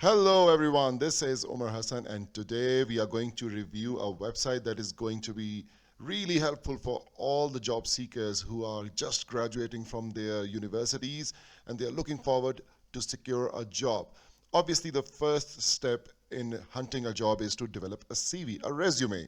Hello everyone, this is Omar Hassan and today we are going to review a website that is going to be really helpful for all the job seekers who are just graduating from their universities and they are looking forward to secure a job. Obviously, the first step in hunting a job is to develop a CV, a resume.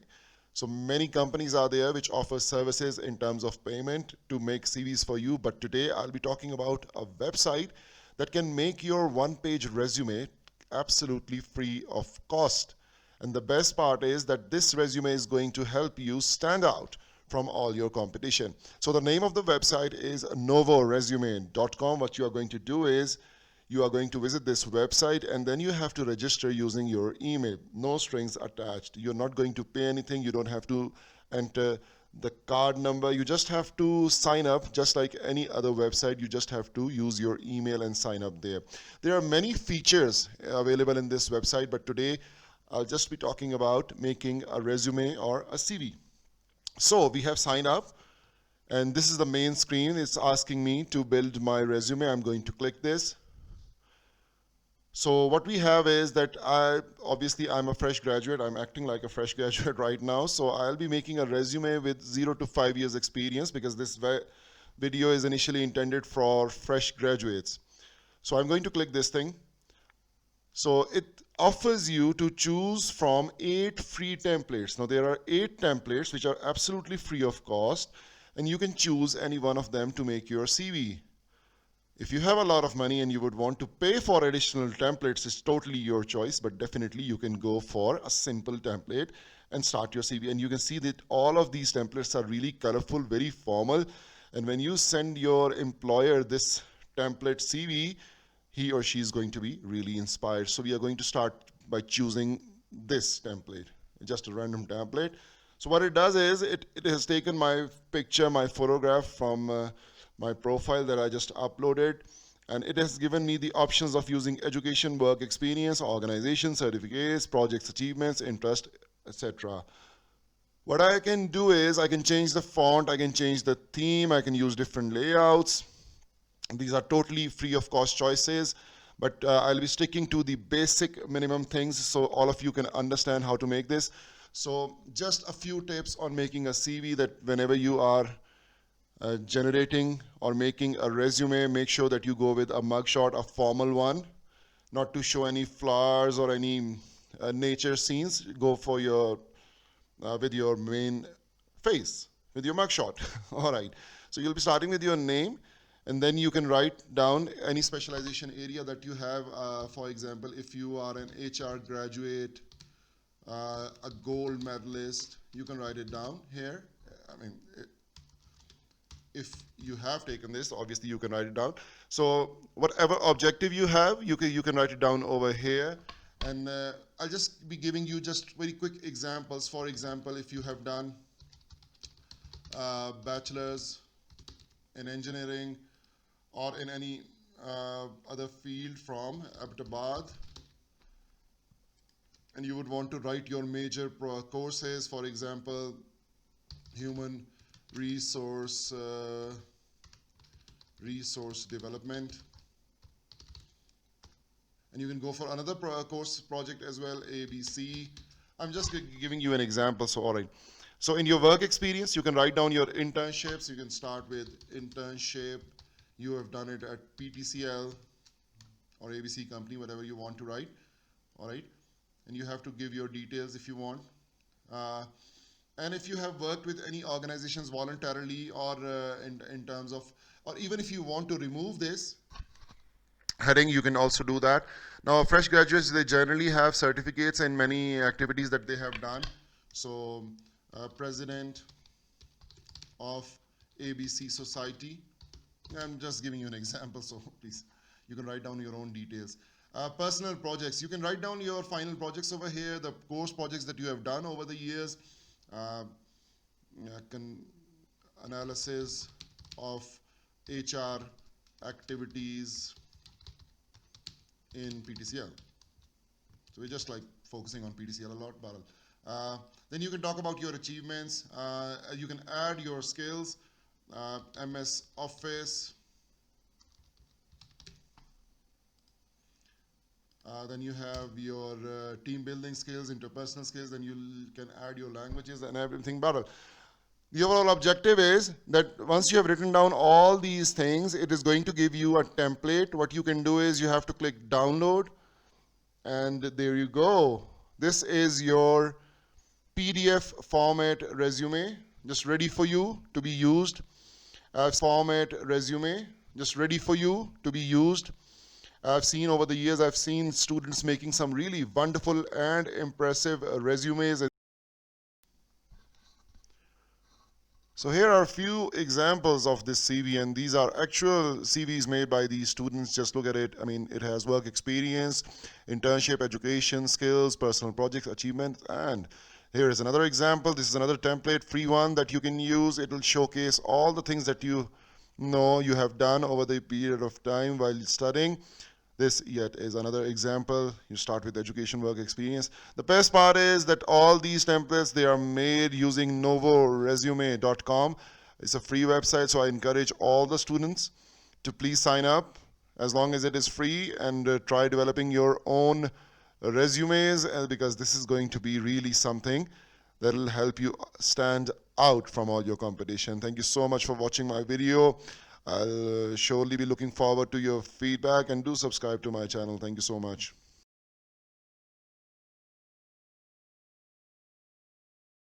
So many companies are there which offer services in terms of payment to make CVs for you, but today I'll be talking about a website that can make your one-page resume absolutely free of cost. And the best part is that this resume is going to help you stand out from all your competition. So the name of the website is novoresume.com. What you are going to do is you are going to visit this website and then you have to register using your email. No strings attached. You're not going to pay anything. You don't have to enter the card number. You just have to sign up just like any other website. You just have to use your email and sign up there. There are many features available in this website, but today I'll just be talking about making a resume or a CV. So we have signed up and this is the main screen. It's asking me to build my resume. I'm going to click this. So what we have is that obviously I'm a fresh graduate. I'm acting like a fresh graduate right now. So I'll be making a resume with 0 to 5 years experience because this video is initially intended for fresh graduates. So I'm going to click this thing. So it offers you to choose from 8 free templates. Now there are 8 templates which are absolutely free of cost, and you can choose any one of them to make your CV. If you have a lot of money and you would want to pay for additional templates, it's totally your choice, but definitely you can go for a simple template and start your CV. And you can see that all of these templates are really colorful, very formal. And when you send your employer this template CV, he or she is going to be really inspired. So we are going to start by choosing this template, just a random template. So what it does is it has taken my picture, my photograph from my profile that I just uploaded, and it has given me the options of using education, work experience, organization, certificates, projects, achievements, interest, etc. What I can do is I can change the font, I can change the theme, I can use different layouts. These are totally free of cost choices, but I'll be sticking to the basic minimum things so all of you can understand how to make this. So just a few tips on making a CV that whenever you are generating or making a resume, make sure that you go with a mugshot, a formal one, not to show any flowers or any nature scenes. Go for your with your main face, with your mugshot. All right. So you'll be starting with your name, and then you can write down any specialization area that you have. For example, if you are an HR graduate, a gold medalist, you can write it down here. If you have taken this, obviously you can write it down. So whatever objective you have, you can write it down over here. And I'll just be giving you just very quick examples. For example, if you have done bachelor's in engineering or in any other field from Ahmedabad, and you would want to write your major courses, for example, human resource development, and you can go for another course project as well, ABC. I'm just giving you an example. So all right, so in your work experience you can write down your internships. You can start with internship. You have done it at PTCL or ABC company, whatever you want to write. All right, and you have to give your details if you want. And if you have worked with any organizations voluntarily or in terms of, or even if you want to remove this heading, you can also do that. Now, fresh graduates, they generally have certificates in many activities that they have done. So, president of ABC Society. I'm just giving you an example, so please, you can write down your own details. Personal projects, you can write down your final projects over here, the course projects that you have done over the years. Analysis of HR activities in PTCL. So we're just like focusing on PTCL a lot, but then you can talk about your achievements. You can add your skills, MS Office, Then you have your team building skills, interpersonal skills. Then you can add your languages and everything better. The overall objective is that once you have written down all these things, it is going to give you a template. What you can do is you have to click download, and there you go. This is your PDF format resume, just ready for you to be used. Format resume, just ready for you to be used. I've seen over the years, I've seen students making some really wonderful and impressive resumes. So here are a few examples of this CV, and these are actual CVs made by these students. Just look at it. I mean, it has work experience, internship, education, skills, personal projects, achievements, and here is another example. This is another template, free one that you can use. It will showcase all the things that you know you have done over the period of time while studying. This yet is another example. You start with education, work experience. The best part is that all these templates, they are made using novoresume.com. It's a free website, so I encourage all the students to please sign up as long as it is free, and try developing your own resumes, because this is going to be really something that will help you stand out from all your competition. Thank you so much for watching my video. I'll surely be looking forward to your feedback, and do subscribe to my channel. Thank you so much.